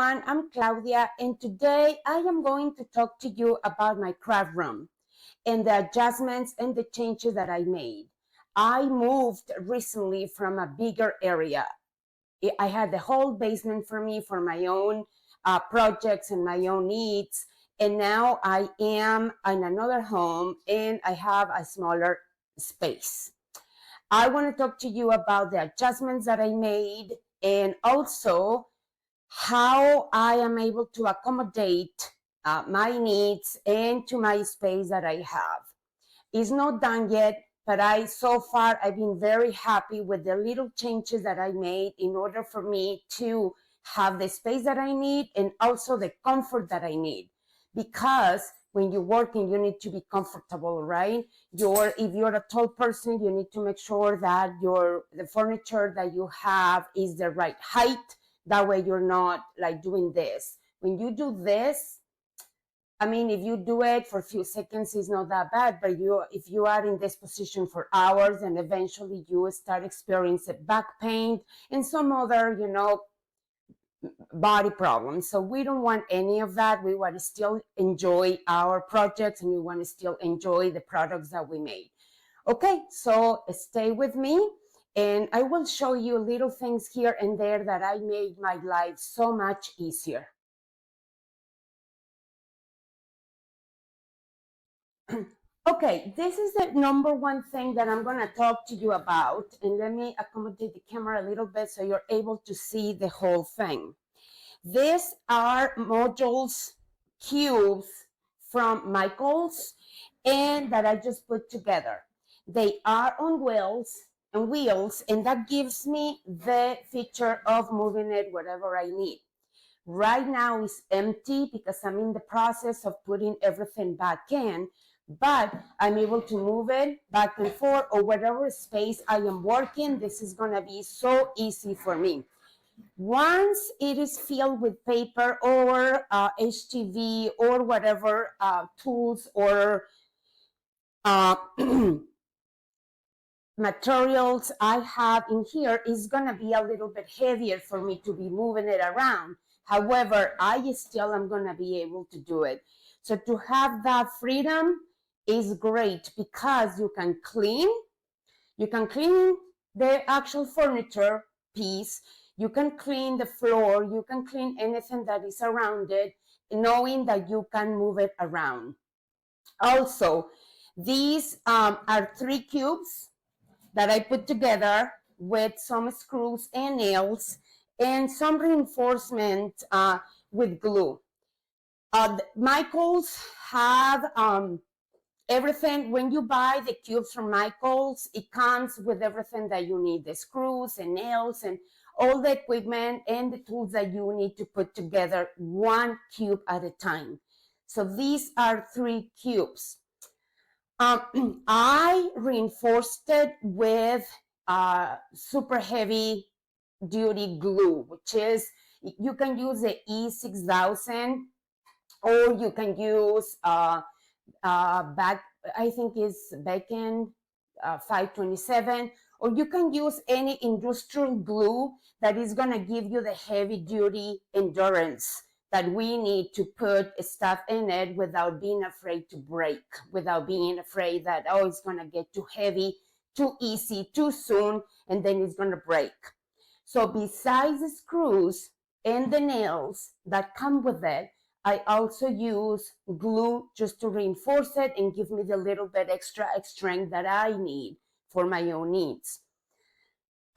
everyone, I'm Claudia, and today I am going to talk to you about my craft room and the adjustments and the changes that I made. I moved recently from a bigger area. I had the whole basement for me for my own projects and my own needs, and now I am in another home and I have a smaller space. I want to talk to you about the adjustments that I made and also how I am able to accommodate my needs into my space that I have. It's not done yet, but so far I've been very happy with the little changes that I made in order for me to have the space that I need and also the comfort that I need. Because when you're working, you need to be comfortable, right? If you're a tall person, you need to make sure that the furniture that you have is the right height. That way you're not like doing this. When you do this, I mean, if you do it for a few seconds, it's not that bad, but if you are in this position for hours and eventually you start experiencing back pain and some other, body problems. So we don't want any of that. We want to still enjoy our projects and we want to still enjoy the products that we made. Okay, so stay with me and I will show you little things here and there that I made my life so much easier. Okay, this is the number one thing that I'm going to talk to you about. And let me accommodate the camera a little bit so you're able to see the whole thing. These are modules, cubes from Michaels, and that I just put together. They are on wheels, and that gives me the feature of moving it wherever I need. Right now it's empty because I'm in the process of putting everything back in, but I'm able to move it back and forth or whatever space I am working. This is going to be so easy for me. Once it is filled with paper or HTV or whatever tools or materials I have in here, is going to be a little bit heavier for me to be moving it around. However, I still am going to be able to do it. So to have that freedom is great because you can clean the actual furniture piece, you can clean the floor, you can clean anything that is around it, knowing that you can move it around. Also, these are 3 cubes that I put together with some screws and nails and some reinforcement with glue. Michaels have everything. When you buy the cubes from Michaels, it comes with everything that you need, the screws and nails and all the equipment and the tools that you need to put together 1 cube at a time. So these are 3 cubes. I reinforced it with super heavy duty glue, which is, you can use the E6000 or you can use I think it's Beacon 527, or you can use any industrial glue that is going to give you the heavy duty endurance that we need to put stuff in it without being afraid to break, without being afraid that, oh, it's going to get too heavy, too easy, too soon, and then it's going to break. So besides the screws and the nails that come with it, I also use glue just to reinforce it and give me the little bit extra strength that I need for my own needs.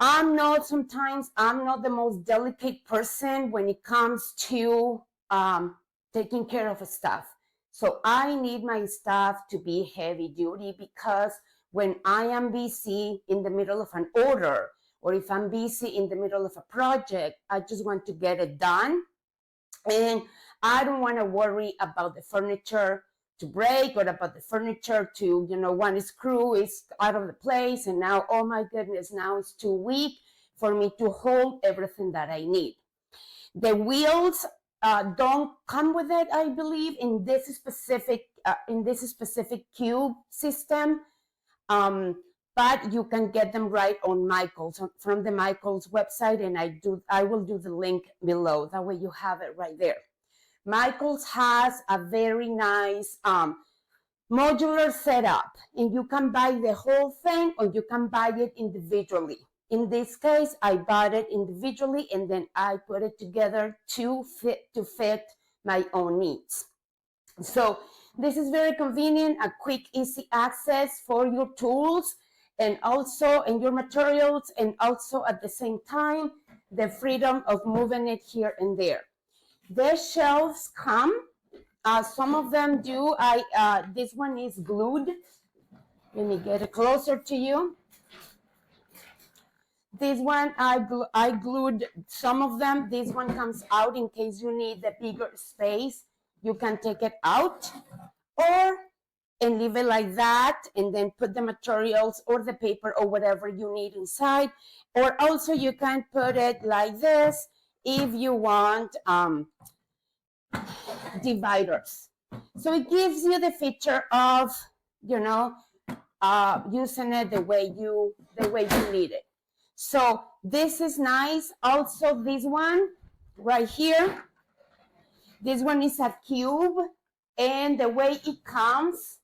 Sometimes I'm not the most delicate person when it comes to taking care of stuff. So I need my stuff to be heavy duty because when I am busy in the middle of an order, or if I'm busy in the middle of a project, I just want to get it done. And I don't want to worry about the furniture to break or about the furniture to, one screw is out of the place and now, oh my goodness, now it's too weak for me to hold everything that I need. The wheels don't come with it, I believe, in this specific cube system. But but you can get them right on Michael's, from the Michael's website, and I will do the link below. That way you have it right there. Michael's has a very nice modular setup, and you can buy the whole thing or you can buy it individually. In this case, I bought it individually and then I put it together to fit my own needs. So this is very convenient, a quick, easy access for your tools and also in your materials, and also at the same time, the freedom of moving it here and there. The shelves come, some of them do. This one is glued. Let me get it closer to you. This one, I glued some of them. This one comes out in case you need the bigger space. You can take it out and leave it like that, and then put the materials or the paper or whatever you need inside. Or also you can put it like this if you want dividers. So it gives you the feature of, using it the way you need it. So this is nice. Also, this one right here, this one is a cube, and the way it comes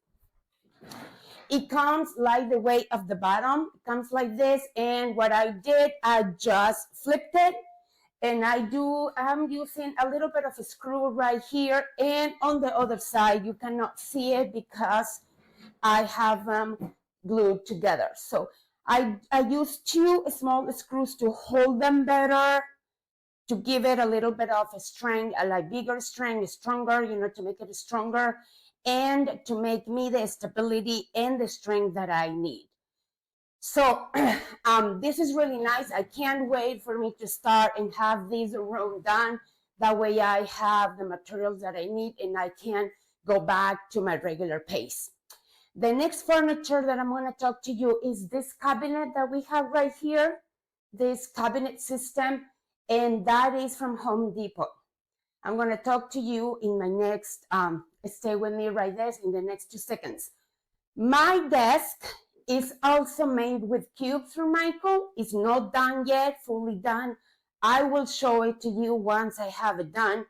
like the way of the bottom. It comes like this, and what I did, I just flipped it, and I'm using a little bit of a screw right here, and on the other side, you cannot see it because I have them glued together. So I use 2 small screws to hold them better, to give it a little bit of a strength, a like bigger strength, stronger, to make it stronger, and to make me the stability and the strength that I need. So this is really nice. I can't wait for me to start and have this room done. That way I have the materials that I need and I can go back to my regular pace. The next furniture that I'm going to talk to you is this cabinet that we have right here, this cabinet system, and that is from Home Depot. I'm going to talk to you in my next, stay with me right there in the next 2 seconds. My desk is also made with cubes from Michael. It's not done yet, fully done. I will show it to you once I have it done.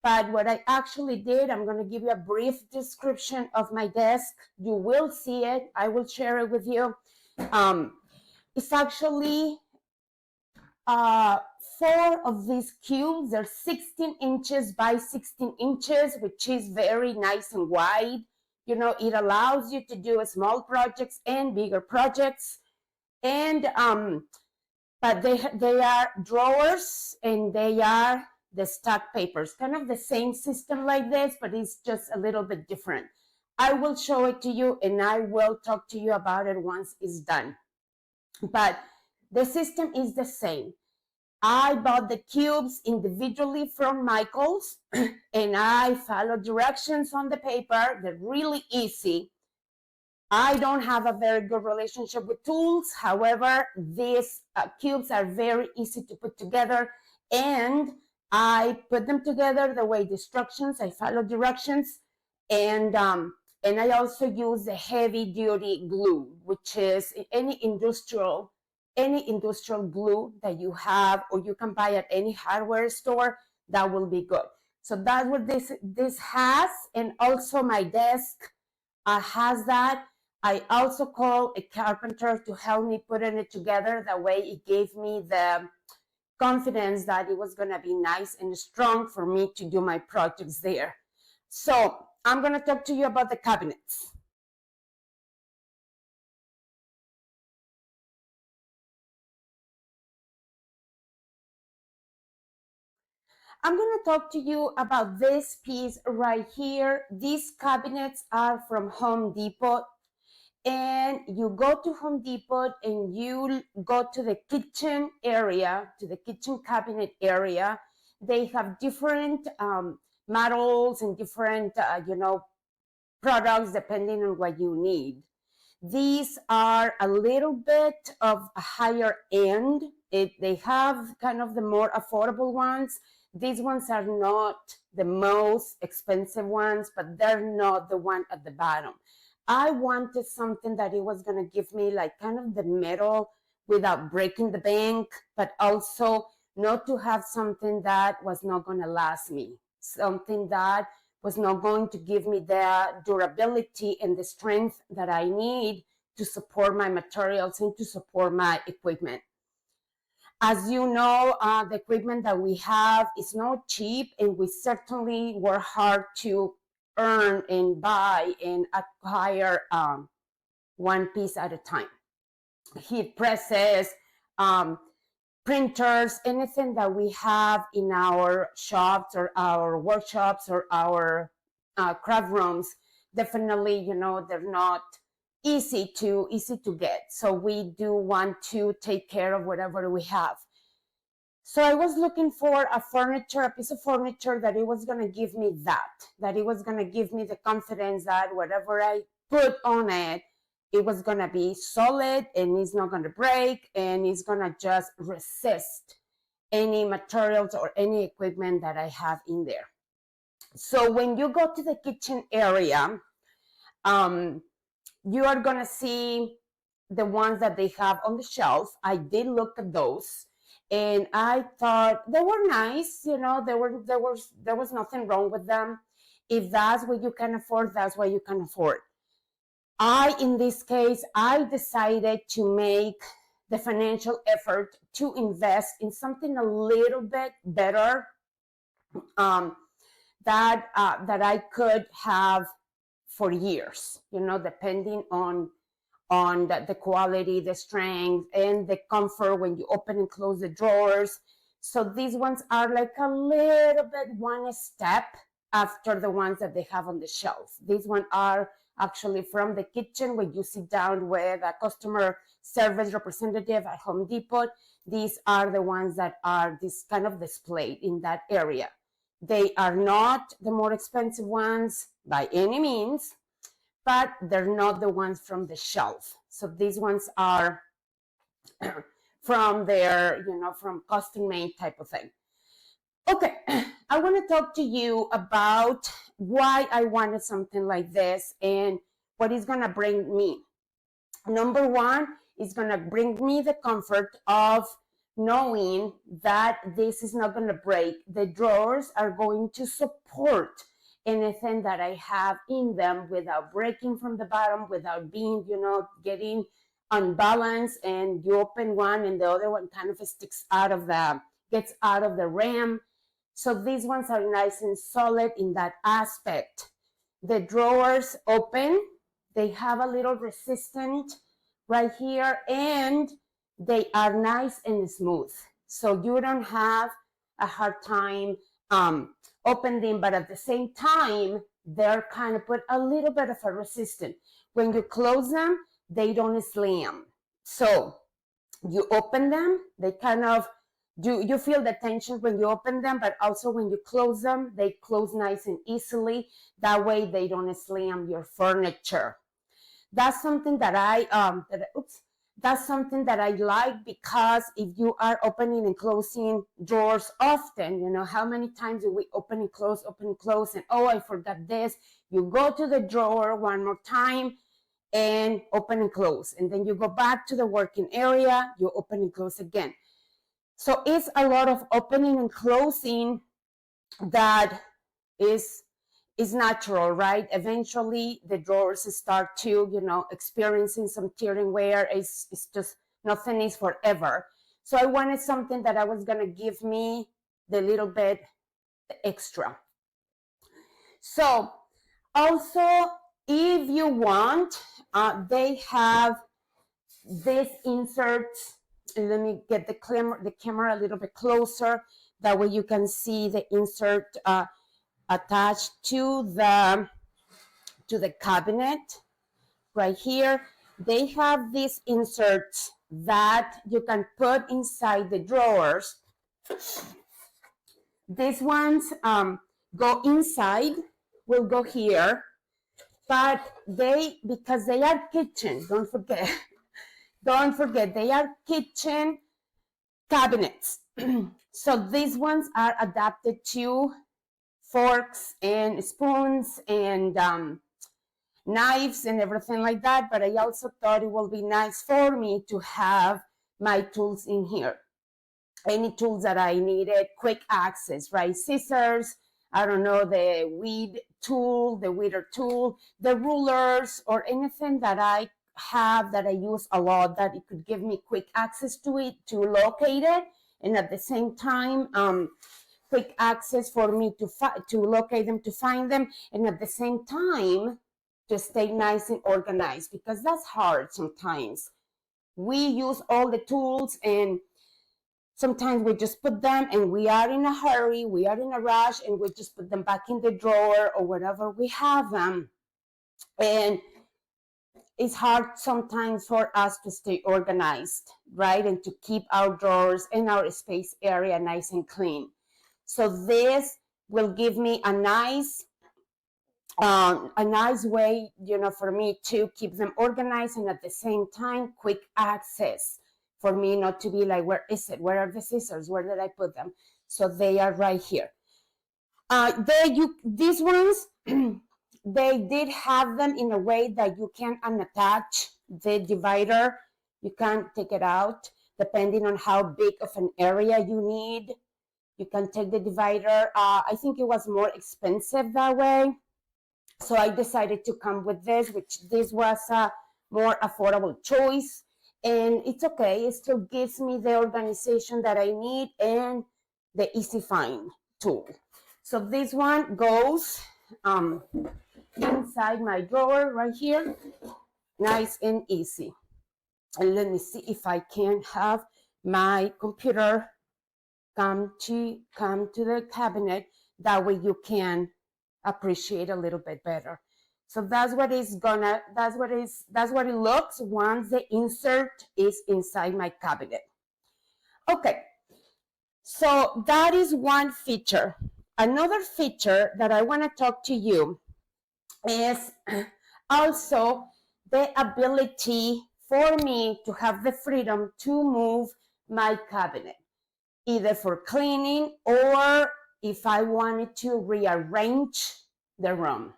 But what I actually did, I'm going to give you a brief description of my desk. You will see it. I will share it with you. It's actually 4 of these cubes. They're 16 inches by 16 inches, which is very nice and wide. It allows you to do small projects and bigger projects. And but they are drawers, and they are the stack papers, kind of the same system like this, but it's just a little bit different. I will show it to you and I will talk to you about it once it's done. But the system is the same. I bought the cubes individually from Michael's and I follow directions on the paper. They're really easy. I don't have a very good relationship with tools. However, these cubes are very easy to put together, and I put them together the way the instructions, I follow directions, and I also use the heavy duty glue, which is any industrial glue that you have or you can buy at any hardware store. That will be good. So that's what this has, and also my desk has that. I also called a carpenter to help me putting it together. That way it gave me the confidence that it was going to be nice and strong for me to do my projects there. So I'm going to talk to you about the cabinets. I'm going to talk to you about this piece right here. These cabinets are from Home Depot. And you go to Home Depot and you go to the kitchen area, to the kitchen cabinet area. They have different models and different, products depending on what you need. These are a little bit of a higher end. They have kind of the more affordable ones. These ones are not the most expensive ones, but they're not the one at the bottom. I wanted something that it was going to give me like kind of the middle without breaking the bank, but also not to have something that was not going to last me, something that was not going to give me the durability and the strength that I need to support my materials and to support my equipment. As you know, the equipment that we have is not cheap, and we certainly work hard to earn and buy and acquire one piece at a time. Heat presses, printers, anything that we have in our shops or our workshops or our craft rooms, definitely, they're not easy to get. So we do want to take care of whatever we have. So I was looking for a piece of furniture that it was going to give me that it was going to give me the confidence that whatever I put on it, it was going to be solid and it's not going to break and it's going to just resist any materials or any equipment that I have in there. So when you go to the kitchen area, you are going to see the ones that they have on the shelf. I did look at those and I thought they were nice. There was nothing wrong with them. If that's what you can afford, that's what you can afford. In this case, I decided to make the financial effort to invest in something a little bit better that I could have for years, depending on the quality, the strength, and the comfort when you open and close the drawers. So these ones are like a little bit one step after the ones that they have on the shelf. These ones are actually from the kitchen when you sit down with a customer service representative at Home Depot. These are the ones that are this kind of displayed in that area. They are not the more expensive ones by any means, but they're not the ones from the shelf. So these ones are from their, from custom made type of thing. Okay, I want to talk to you about why I wanted something like this and what it's going to bring me. Number one, it's going to bring me the comfort of knowing that this is not going to break. The drawers are going to support anything that I have in them without breaking from the bottom, without being, getting unbalanced, and you open one and the other one kind of gets out of the ram. So these ones are nice and solid in that aspect. The drawers open, they have a little resistance right here, and they are nice and smooth. So you don't have a hard time open them, but at the same time, they're kind of put a little bit of a resistance. When you close them, they don't slam. So you open them, they kind of, you feel the tension when you open them, but also when you close them, they close nice and easily. That way they don't slam your furniture. That's something that that's something that I like, because if you are opening and closing drawers often, how many times do we open and close, and oh, I forgot this. You go to the drawer one more time and open and close. And then you go back to the working area, you open and close again. So it's a lot of opening and closing that is natural, right? Eventually the drawers start to, experiencing some tearing wear. It's just, nothing is forever. So I wanted something that I was going to give me the little bit extra. So also, if you want, they have this inserts. Let me get the camera a little bit closer. That way you can see the insert attached to the cabinet right here. They have these inserts that you can put inside the drawers. These ones go inside, will go here, but because they are kitchen, don't forget, they are kitchen cabinets. So these ones are adapted to forks and spoons and knives and everything like that, but I also thought it will be nice for me to have my tools in here. Any tools that I needed, quick access, right? Scissors, I don't know, the weed tool, the weeder tool, the rulers, or anything that I have that I use a lot that it could give me quick access to it, to locate it, and at the same time, quick access for me to locate them, to find them, and at the same time, to stay nice and organized, because that's hard sometimes. We use all the tools and sometimes we just put them and we are in a hurry, we are in a rush, and we just put them back in the drawer or wherever we have them. And it's hard sometimes for us to stay organized, right? And to keep our drawers and our space area nice and clean. So this will give me a nice way, for me to keep them organized, and at the same time, quick access for me not to be like, where is it? Where are the scissors? Where did I put them? So they are right here. These ones, they did have them in a way that you can unattach the divider. You can take it out depending on how big of an area you need. You can take the divider. I think it was more expensive that way. So I decided to come with this, which this was a more affordable choice. And it's okay, it still gives me the organization that I need and the easy find tool. So this one goes inside my drawer right here, nice and easy. And let me see if I can have my computer come to the cabinet. That way you can appreciate a little bit better. So that's what it looks once the insert is inside my cabinet. Okay, so that is one feature. Another feature that I want to talk to you is also the ability for me to have the freedom to move my cabinet, either for cleaning or if I wanted to rearrange the room.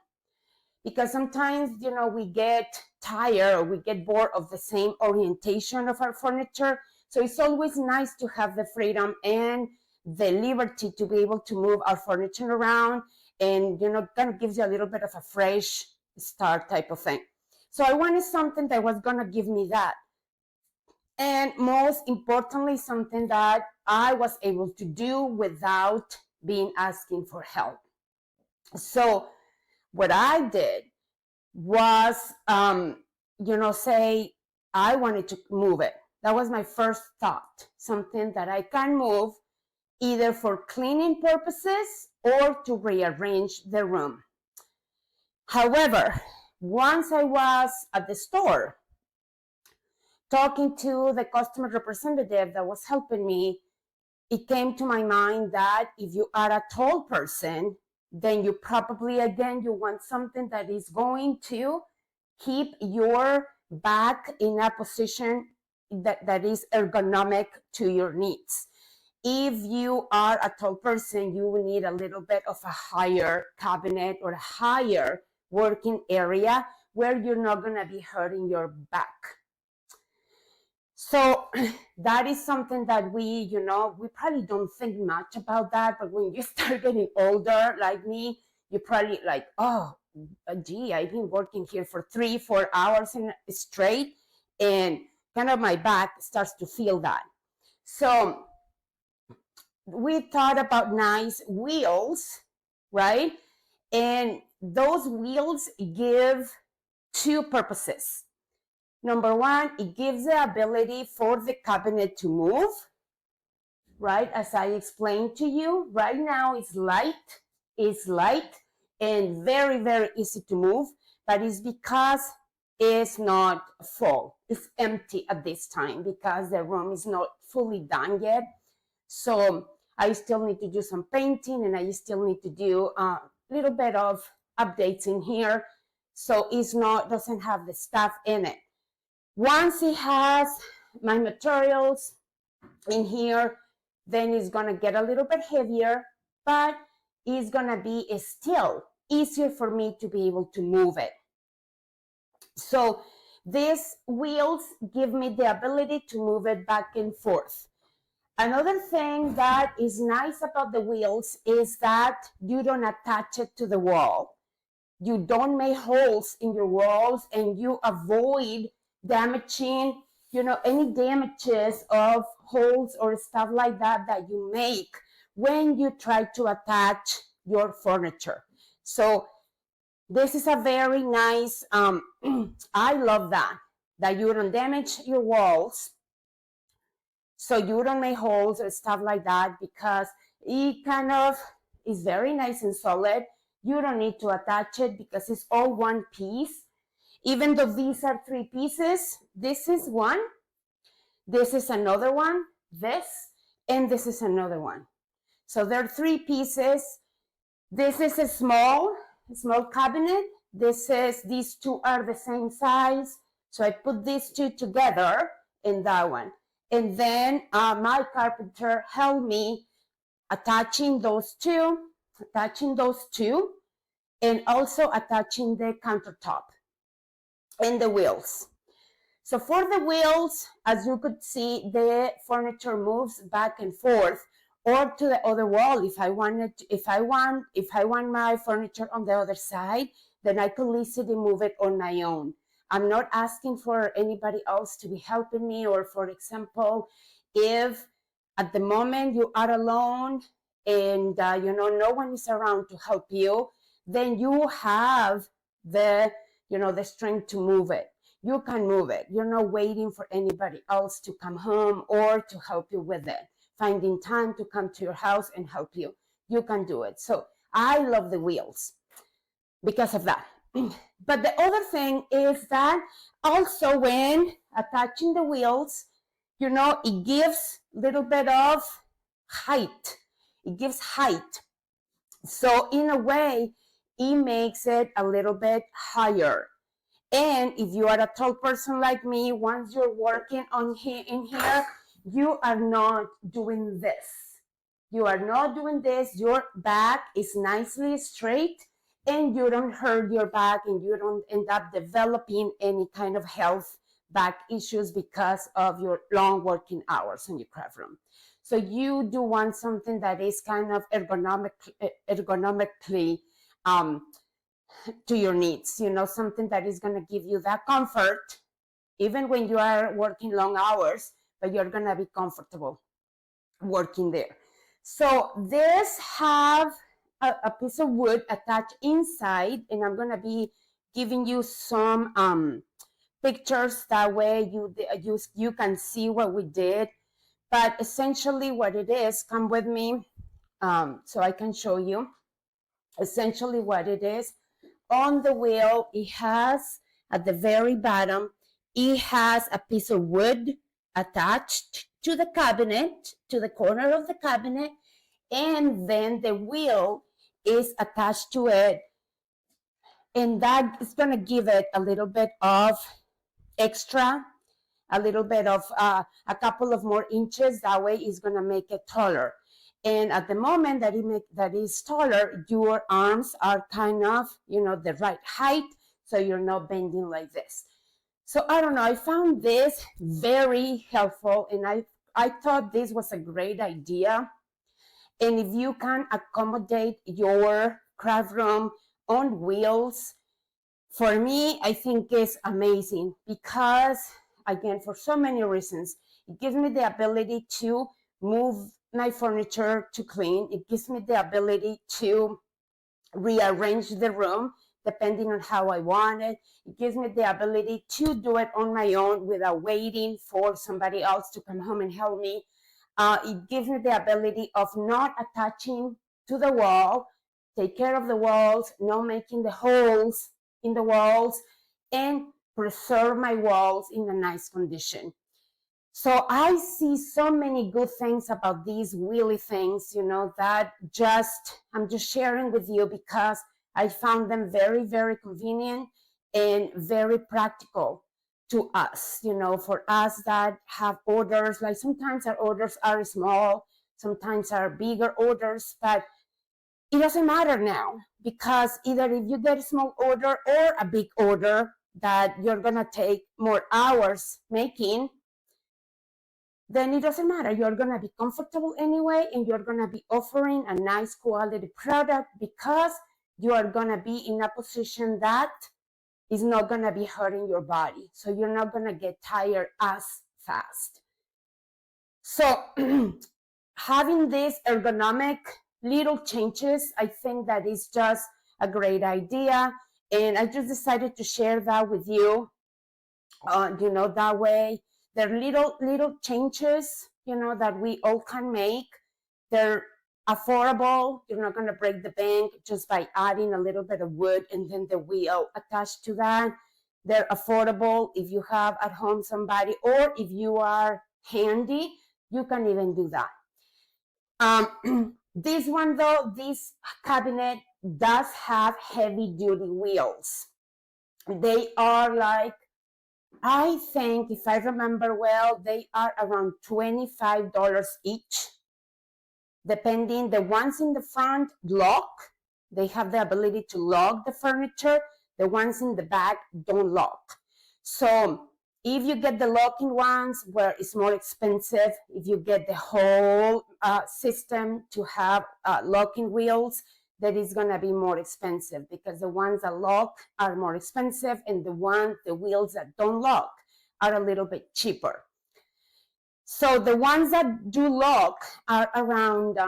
Because sometimes, we get tired or we get bored of the same orientation of our furniture. So it's always nice to have the freedom and the liberty to be able to move our furniture around, and, kind of gives you a little bit of a fresh start type of thing. So I wanted something that was going to give me that. And most importantly, something that I was able to do without being asking for help. So what I did was, say I wanted to move it. That was my first thought, something that I can move either for cleaning purposes or to rearrange the room. However, once I was at the store talking to the customer representative that was helping me, it came to my mind that if you are a tall person, then you probably, again, you want something that is going to keep your back in a position that is ergonomic to your needs. If you are a tall person, you will need a little bit of a higher cabinet or a higher working area where you're not going to be hurting your back. So that is something that we probably don't think much about that, but when you start getting older like me, you probably like, oh, gee, I've been working here for 3-4 hours straight, and kind of my back starts to feel that. So we thought about nice wheels, right? And those wheels give two purposes. Number one, it gives the ability for the cabinet to move, right? As I explained to you, right now it's light and very, very easy to move, but it's because it's not full. It's empty at this time because the room is not fully done yet. So I still need to do some painting, and I still need to do a little bit of updates in here. So doesn't have the stuff in it. Once it has my materials in here, then it's going to get a little bit heavier, but it's going to be still easier for me to be able to move it. So these wheels give me the ability to move it back and forth. Another thing that is nice about the wheels is that you don't attach it to the wall. You don't make holes in your walls, and you avoid damaging, any damages of holes or stuff like that that you make when you try to attach your furniture. So this is a very nice, I love that you don't damage your walls, so you don't make holes or stuff like that, because it kind of is very nice and solid. You don't need to attach it because it's all one piece. Even though these are three pieces, this is one, this is another one, this, and this is another one. So there are three pieces. This is a small cabinet. These two are the same size. So I put these two together in that one. And then my carpenter helped me attaching those two, and also attaching the countertop and the wheels. So for the wheels, as you could see, the furniture moves back and forth, or to the other wall. If I want my furniture on the other side, then I could easily move it on my own. I'm not asking for anybody else to be helping me, or for example, if at the moment you are alone and no one is around to help you, then you have the strength to move it. You can move it. You're not waiting for anybody else to come home or to help you with it, finding time to come to your house and help you. You can do it. So I love the wheels because of that. But the other thing is that also when attaching the wheels, it gives a little bit of height. It gives height. So in a way, it makes it a little bit higher. And if you are a tall person like me, once you're working in here, you are not doing this. You are not doing this. Your back is nicely straight, and you don't hurt your back, and you don't end up developing any kind of health back issues because of your long working hours in your craft room. So you do want something that is kind of ergonomically to your needs, something that is going to give you that comfort, even when you are working long hours, but you're going to be comfortable working there. So this have a piece of wood attached inside, and I'm going to be giving you some pictures. That way you can see what we did. But essentially what it is, come with me so I can show you essentially what it is. On the wheel, it has at the very bottom, it has a piece of wood attached to the cabinet, to the corner of the cabinet, and then the wheel is attached to it, and that is going to give it a little bit of extra, a little bit of a couple of more inches. That way it's going to make it taller. And at the moment that is taller, your arms are kind of, the right height, so you're not bending like this. So I don't know, I found this very helpful, and I thought this was a great idea. And if you can accommodate your craft room on wheels, for me, I think it's amazing because, again, for so many reasons, it gives me the ability to move my furniture to clean. It gives me the ability to rearrange the room depending on how I want it. It gives me the ability to do it on my own without waiting for somebody else to come home and help me. It gives me the ability of not attaching to the wall, take care of the walls, not making the holes in the walls, and preserve my walls in a nice condition. So I see so many good things about these wheelie things, that I'm just sharing with you because I found them very, very convenient and very practical to us, for us that have orders. Like sometimes our orders are small, sometimes are bigger orders, but it doesn't matter now, because either if you get a small order or a big order, that you're gonna take more hours making, then it doesn't matter. You're gonna be comfortable anyway, and you're gonna be offering a nice quality product because you are gonna be in a position that is not gonna be hurting your body. So you're not gonna get tired as fast. So having these ergonomic little changes, I think that is just a great idea. And I just decided to share that with you. That way, they're little changes, that we all can make. They're affordable. You're not going to break the bank just by adding a little bit of wood and then the wheel attached to that. They're affordable if you have at home somebody, or if you are handy, you can even do that. This one though, this cabinet does have heavy duty wheels. They are like, I think, if I remember well, they are around $25 each, depending. The ones in the front lock. They have the ability to lock the furniture. The ones in the back don't lock. So if you get the locking ones, where it's more expensive, if you get the whole system to have locking wheels, that is going to be more expensive, because the ones that lock are more expensive, and the wheels that don't lock are a little bit cheaper. So the ones that do lock are around,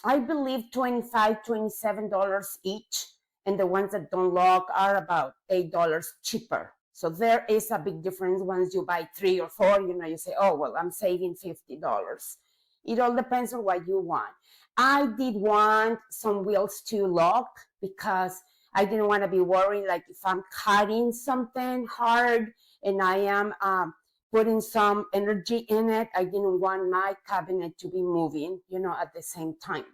I believe, $25, $27 each, and the ones that don't lock are about $8 cheaper. So there is a big difference. Once you buy 3 or 4, you say, oh, well, I'm saving $50. It all depends on what you want. I did want some wheels to lock because I didn't want to be worried, like if I'm cutting something hard and I am putting some energy in it, I didn't want my cabinet to be moving, at the same time.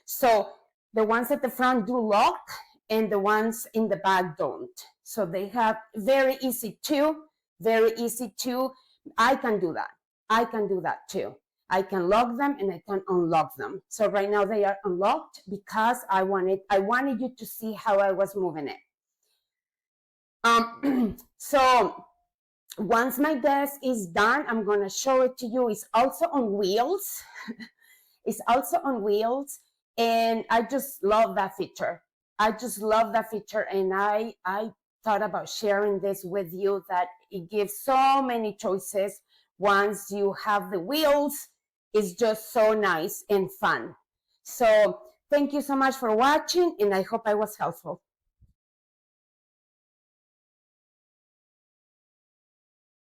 So the ones at the front do lock, and the ones in the back don't. So they have very easy to. I can do that too. I can lock them and I can unlock them. So right now they are unlocked because I wanted you to see how I was moving it. So once my desk is done, I'm going to show it to you. It's also on wheels. And I just love that feature. And I thought about sharing this with you, that it gives so many choices. Once you have the wheels, it's just so nice and fun. So thank you so much for watching, and I hope I was helpful.